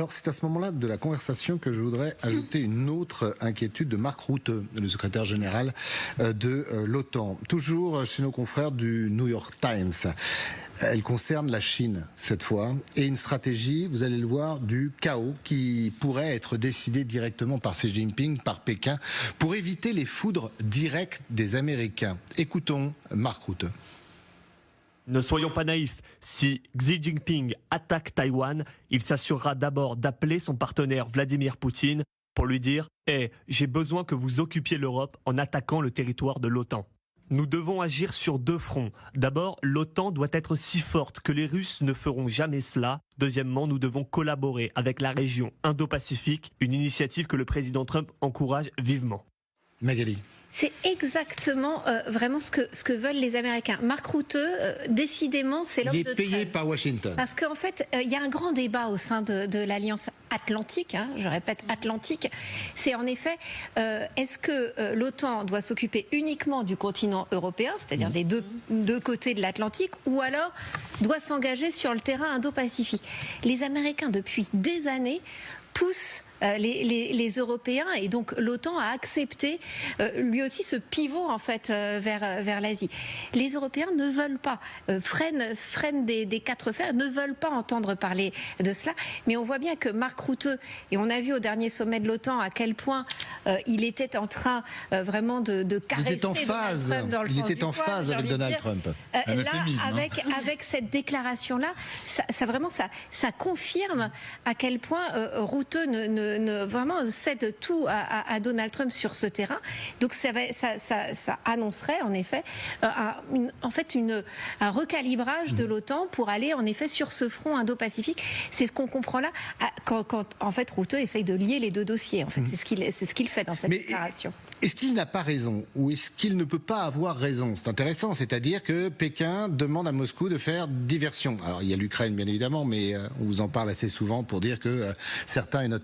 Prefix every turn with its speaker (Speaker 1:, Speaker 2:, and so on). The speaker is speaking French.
Speaker 1: Alors c'est à ce moment-là de la conversation que je voudrais ajouter une autre inquiétude de Mark Rutte, le secrétaire général de l'OTAN. Toujours chez nos confrères du New York Times. Elle concerne la Chine cette fois et une stratégie, vous allez le voir, du chaos qui pourrait être décidée directement par Xi Jinping, par Pékin, pour éviter les foudres directes des Américains. Écoutons Mark Rutte.
Speaker 2: Ne soyons pas naïfs, si Xi Jinping attaque Taïwan, il s'assurera d'abord d'appeler son partenaire Vladimir Poutine pour lui dire « Hey, j'ai besoin que vous occupiez l'Europe en attaquant le territoire de l'OTAN ». Nous devons agir sur deux fronts. D'abord, l'OTAN doit être si forte que les Russes ne feront jamais cela. Deuxièmement, nous devons collaborer avec la région Indo-Pacifique, une initiative que le président Trump encourage vivement.
Speaker 1: Magali.
Speaker 3: C'est exactement vraiment ce que veulent les Américains. Mark Rutte, décidément, c'est l'homme de trêve.
Speaker 1: Il est payé par Washington.
Speaker 3: Parce qu'en fait, il y a un grand débat au sein de l'Alliance Atlantique, je répète Atlantique. C'est en effet, est-ce que l'OTAN doit s'occuper uniquement du continent européen, c'est-à-dire des deux côtés de l'Atlantique, ou alors doit s'engager sur le terrain Indo-Pacifique. Les Américains, depuis des années, poussent les Européens, et donc l'OTAN a accepté lui aussi ce pivot en fait vers l'Asie. Les Européens ne veulent pas, freinent des quatre fers, ne veulent pas entendre parler de cela, mais on voit bien que Mark Rutte, et on a vu au dernier sommet de l'OTAN à quel point il était en train vraiment de caresser Donald Trump dans le sens du poil. Il était en phase avec Donald Trump. Là, avec cette déclaration-là, ça confirme à quel point Rutte vraiment cède tout à Donald Trump sur ce terrain. Donc ça annoncerait en effet un recalibrage de l'OTAN pour aller en effet sur ce front Indo-Pacifique. C'est ce qu'on comprend là quand en fait Rutte essaye de lier les deux dossiers. En fait, c'est ce qu'il fait dans cette déclaration.
Speaker 1: Est-ce qu'il n'a pas raison ou est-ce qu'il ne peut pas avoir raison? C'est intéressant, c'est-à-dire que Pékin demande à Moscou de faire diversion. Alors il y a l'Ukraine bien évidemment, mais on vous en parle assez souvent pour dire que certains et notamment